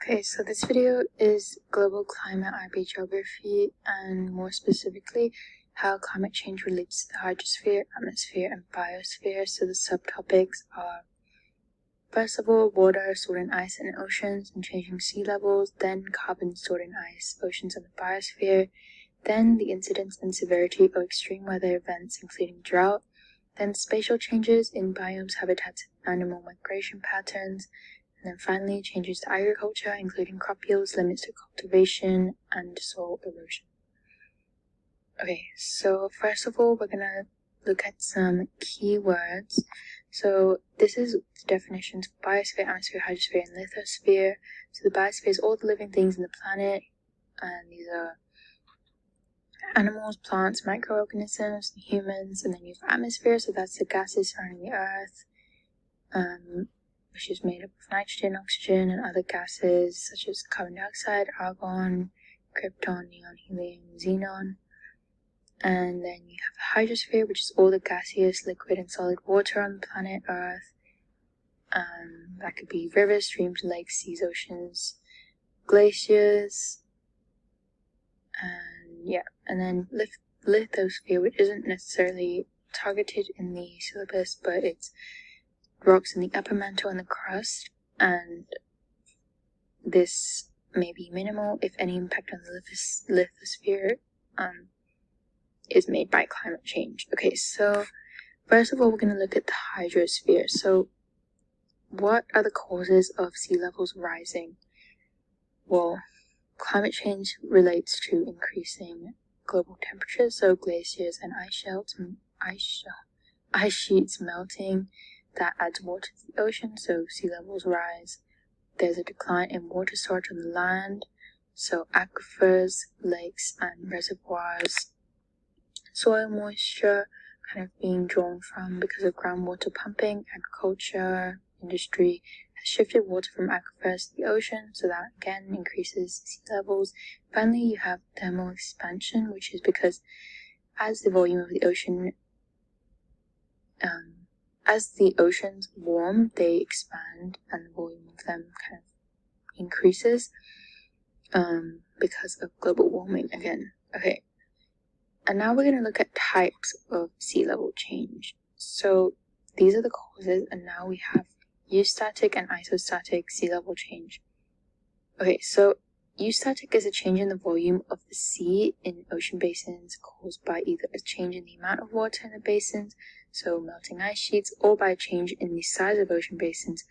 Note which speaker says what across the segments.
Speaker 1: Okay, so this video is global climate IB geography, and more specifically, how climate change relates to the hydrosphere, atmosphere, and biosphere. So the subtopics are, first of all, water stored in ice and oceans and changing sea levels, then carbon stored in ice, oceans, and the biosphere, then the incidence and severity of extreme weather events, including drought, then spatial changes in biomes, habitats, and animal migration patterns, and then finally, changes to agriculture, including crop yields, limits to cultivation, and soil erosion. Okay, so first of all, we're going to look at some keywords. So this is the definitions for biosphere, atmosphere, hydrosphere, and lithosphere. So the biosphere is all the living things in the planet, and these are animals, plants, microorganisms, humans, and then you have atmosphere, so that's the gases surrounding the Earth, which is made up of nitrogen, oxygen, and other gases such as carbon dioxide, argon, krypton, neon, helium, xenon. And then you have the hydrosphere, which is all the gaseous, liquid, and solid water on the planet Earth. That could be rivers, streams, lakes, seas, oceans, glaciers, and then lithosphere, which isn't necessarily targeted in the syllabus, but it's rocks in the upper mantle and the crust, and this may be minimal if any impact on the lithosphere is made by climate change. Okay, so first of all, we're going to look at the hydrosphere. So what are the causes of sea levels rising? Well, climate change relates to increasing global temperatures, so glaciers and ice sheets melting. That adds water to the ocean, so sea levels rise. There's a decline in water storage on the land, so aquifers, lakes, and reservoirs. Soil moisture kind of being drawn from because of groundwater pumping. Agriculture industry has shifted water from aquifers to the ocean, so that again increases sea levels. Finally, you have thermal expansion, which is because as the volume of the ocean as the oceans warm, they expand, and the volume of them kind of increases because of global warming again. Okay, and now we're going to look at types of sea level change. So these are the causes, and now we have eustatic and isostatic sea level change. Okay, so eustatic is a change in the volume of the sea in ocean basins caused by either a change in the amount of water in the basins, so melting ice sheets, or by a change in the size of ocean basins,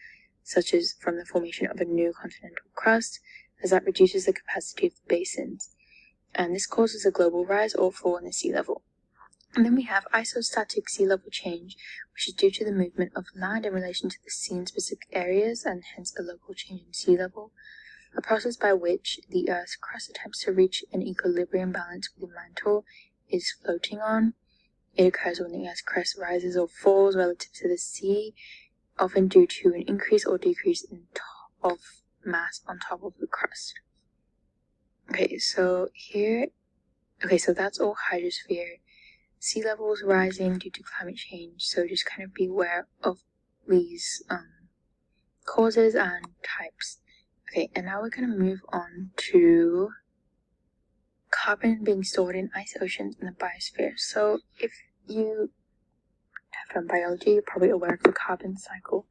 Speaker 1: such as from the formation of a new continental crust, as that reduces the capacity of the basins. And this causes a global rise or fall in the sea level. And then we have isostatic sea level change, which is due to the movement of land in relation to the sea in specific areas, and hence a local change in sea level, a process by which the Earth's crust attempts to reach an equilibrium balance with the mantle is floating on. It occurs when the Earth's crust rises or falls relative to the sea, often due to an increase or decrease of mass on top of the crust. Okay, so that's all hydrosphere. Sea levels rising due to climate change, so just kind of be aware of these causes and types. Okay, and now we're going to move on to carbon being stored in ice, oceans, and the biosphere. So if you have done biology, you're probably aware of the carbon cycle.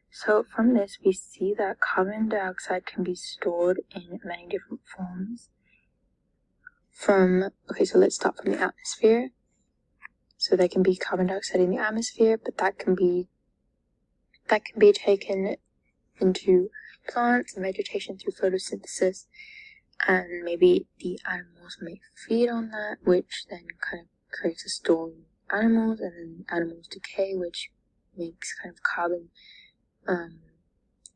Speaker 1: So from this, we see that carbon dioxide can be stored in many different forms. So let's start from the atmosphere. So there can be carbon dioxide in the atmosphere, but that can be taken into plants and vegetation through photosynthesis, and maybe the animals may feed on that, which then kind of creates a storm in animals, and then animals decay, which makes kind of carbon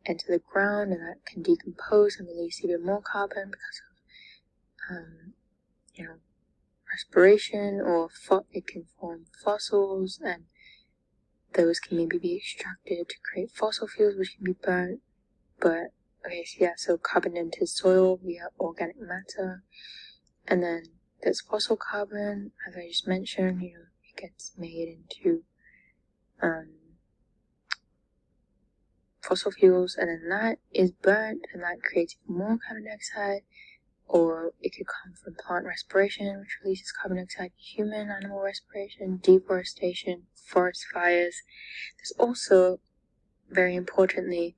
Speaker 1: enter the ground, and that can decompose and release even more carbon because of respiration, or it can form fossils, and those can maybe be extracted to create fossil fuels, which can be burnt. But so carbon enters soil via organic matter, and then there's fossil carbon, as I just mentioned. It gets made into fossil fuels, and then that is burnt, and that creates more carbon dioxide. Or it could come from plant respiration, which releases carbon dioxide, human animal respiration, deforestation, forest fires. There's also, very importantly,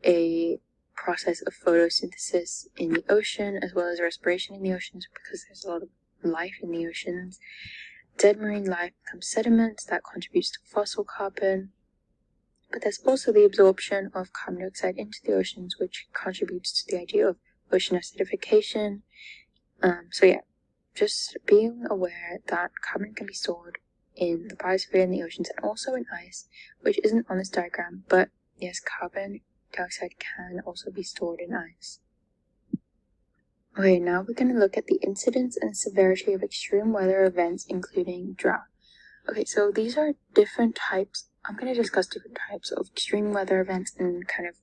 Speaker 1: a process of photosynthesis in the ocean, as well as respiration in the oceans, because there's a lot of life in the oceans. Dead marine life becomes sediments that contributes to fossil carbon. But there's also the absorption of carbon dioxide into the oceans, which contributes to the idea of ocean acidification. So yeah, just being aware that carbon can be stored in the biosphere in the oceans and also in ice, which isn't on this diagram, but yes, carbon dioxide can also be stored in ice. Okay, now we're going to look at the incidence and severity of extreme weather events, including drought. Okay, so these are different types. I'm going to discuss different types of extreme weather events and kind of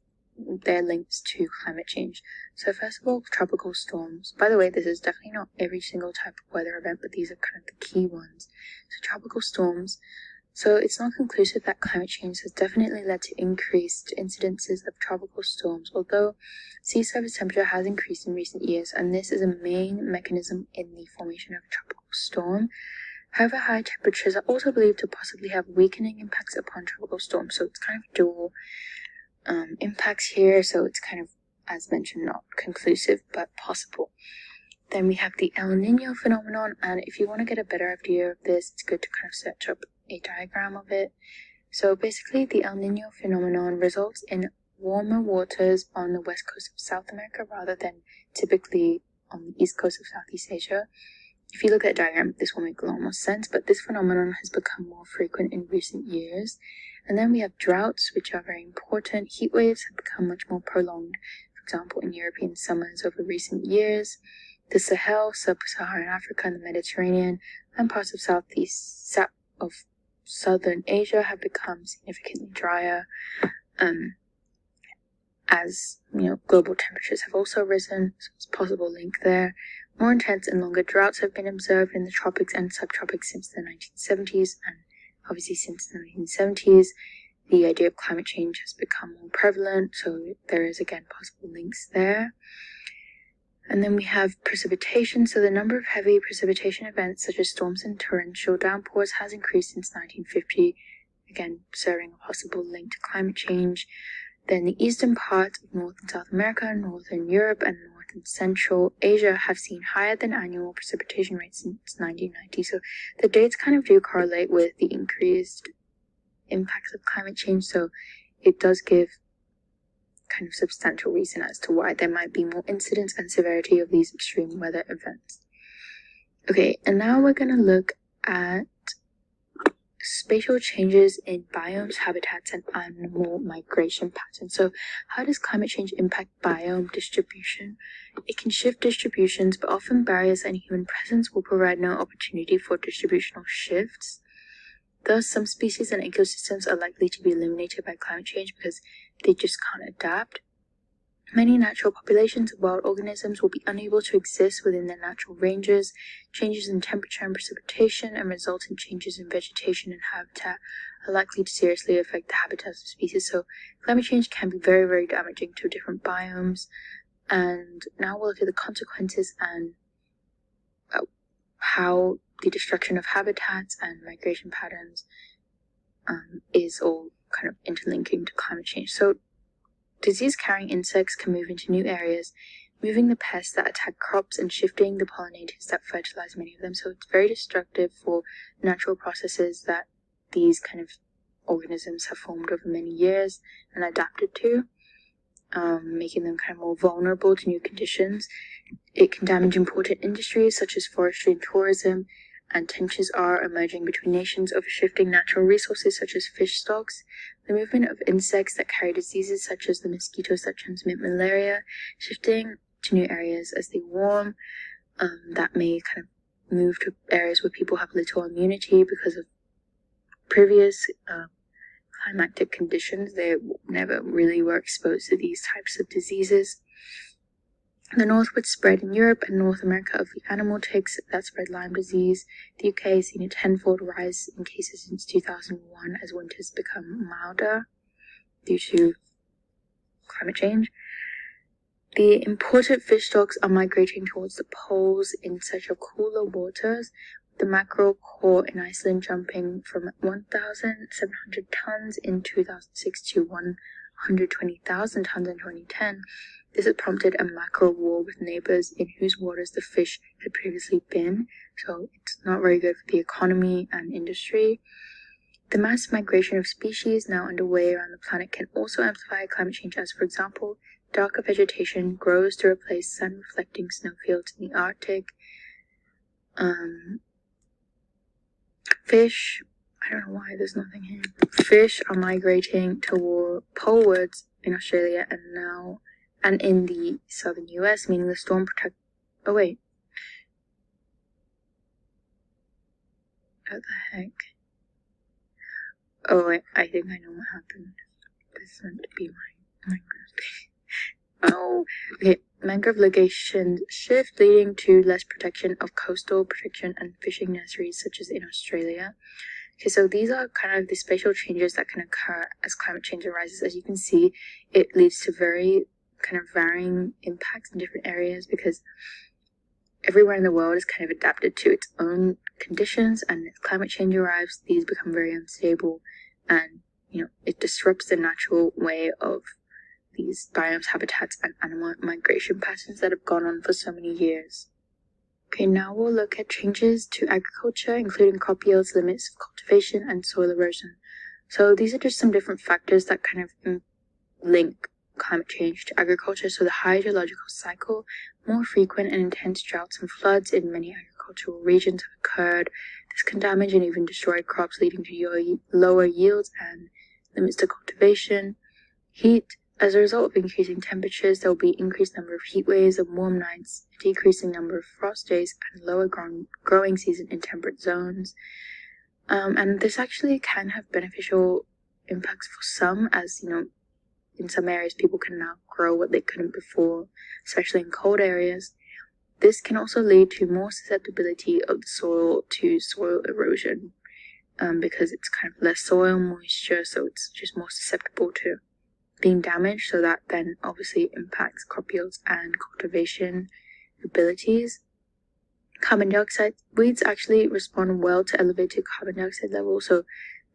Speaker 1: their links to climate change. So first of all, tropical storms. By the way, this is definitely not every single type of weather event, but these are kind of the key ones. So tropical storms. So it's not conclusive that climate change has definitely led to increased incidences of tropical storms, although sea surface temperature has increased in recent years, and this is a main mechanism in the formation of a tropical storm. However, high temperatures are also believed to possibly have weakening impacts upon tropical storms, so it's kind of dual impacts here, so it's kind of, as mentioned, not conclusive, but possible. Then we have the El Nino phenomenon, and if you want to get a better idea of this, it's good to kind of search up a diagram of it. So basically, the El Nino phenomenon results in warmer waters on the west coast of South America rather than typically on the east coast of Southeast Asia. If you look at the diagram, this will make a lot more sense, but this phenomenon has become more frequent in recent years. And then we have droughts, which are very important. Heat waves have become much more prolonged, for example, in European summers over recent years. The Sahel, sub-Saharan Africa, and the Mediterranean, and parts of southern Asia have become significantly drier, as global temperatures have also risen, so it's a possible link there. More intense and longer droughts have been observed in the tropics and subtropics since the 1970s, and obviously since the 1970s, the idea of climate change has become more prevalent, so there is again possible links there. And then we have precipitation. So the number of heavy precipitation events such as storms and torrential downpours has increased since 1950, again serving a possible link to climate change. Then the eastern parts of North and South America, Northern Europe, and North and Central Asia have seen higher than annual precipitation rates since 1990. So the dates kind of do correlate with the increased impacts of climate change, so it does give kind of substantial reason as to why there might be more incidence and severity of these extreme weather events. Okay, and now we're going to look at spatial changes in biomes, habitats, and animal migration patterns. So how does climate change impact biome distribution? It can shift distributions, but often barriers and human presence will provide no opportunity for distributional shifts. Thus, some species and ecosystems are likely to be eliminated by climate change because they just can't adapt. Many natural populations of wild organisms will be unable to exist within their natural ranges. Changes in temperature and precipitation and resultant changes in vegetation and habitat are likely to seriously affect the habitats of species. So climate change can be very, very damaging to different biomes. And now we'll look at the consequences and how the destruction of habitats and migration patterns is all kind of interlinking to climate change. So disease-carrying insects can move into new areas, moving the pests that attack crops and shifting the pollinators that fertilize many of them. So it's very destructive for natural processes that these kind of organisms have formed over many years and adapted to, making them kind of more vulnerable to new conditions. It can damage important industries such as forestry and tourism, and tensions are emerging between nations over shifting natural resources such as fish stocks. The movement of insects that carry diseases such as the mosquitoes that transmit malaria, shifting to new areas as they warm, that may kind of move to areas where people have little immunity because of previous climatic conditions. They never really were exposed to these types of diseases. The northward spread in Europe and North America of the animal ticks that spread Lyme disease. The UK has seen a tenfold rise in cases since 2001 as winters become milder due to climate change. The important fish stocks are migrating towards the poles in search of cooler waters, the mackerel caught in Iceland jumping from 1,700 tons in 2006 to 120,000 tons in 2010. This has prompted a mackerel war with neighbors in whose waters the fish had previously been, so it's not very good for the economy and industry. The mass migration of species now underway around the planet can also amplify climate change, as, for example, darker vegetation grows to replace sun-reflecting snowfields in the Arctic. Fish, I don't know why there's nothing here. Fish are migrating toward polewards in Australia and in the southern US, meaning the storm protect. Oh wait. What the heck? Oh, I think I know what happened. This is meant to be my Oh, okay. Mangrove locations shift, leading to less protection of coastal protection and fishing nurseries, such as in Australia. Okay, so these are kind of the spatial changes that can occur as climate change arises. As you can see, it leads to very kind of varying impacts in different areas because everywhere in the world is kind of adapted to its own conditions, and as climate change arrives, these become very unstable, and it disrupts the natural way of these biomes, habitats, and animal migration patterns that have gone on for so many years. Okay, now we'll look at changes to agriculture, including crop yields, limits of cultivation, and soil erosion. So these are just some different factors that kind of link climate change to agriculture. So the hydrological cycle, more frequent and intense droughts and floods in many agricultural regions have occurred. This can damage and even destroy crops, leading to lower yields and limits to cultivation. Heat. As a result of increasing temperatures, there will be increased number of heat waves and warm nights, a decreasing number of frost days, and lower growing season in temperate zones. And this actually can have beneficial impacts for some, as in some areas people can now grow what they couldn't before, especially in cold areas. This can also lead to more susceptibility of the soil to soil erosion, because it's kind of less soil moisture, so it's just more susceptible to being damaged, so that then obviously impacts crop yields and cultivation abilities. Carbon dioxide. Weeds actually respond well to elevated carbon dioxide levels, so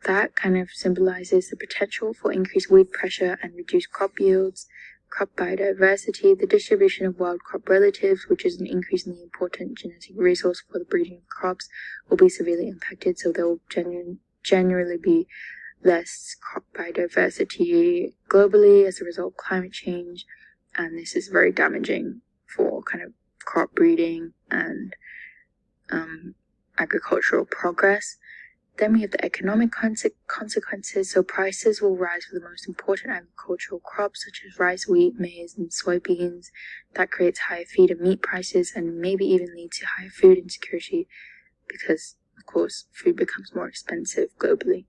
Speaker 1: that kind of symbolizes the potential for increased weed pressure and reduced crop yields. Crop biodiversity. The distribution of wild crop relatives, which is an increasingly important genetic resource for the breeding of crops, will be severely impacted, so there will generally be less crop biodiversity globally as a result of climate change, and this is very damaging for kind of crop breeding and agricultural progress. Then we have the economic consequences. So prices will rise for the most important agricultural crops such as rice, wheat, maize, and soybeans. That creates higher feed and meat prices, and maybe even leads to higher food insecurity because, of course, food becomes more expensive globally.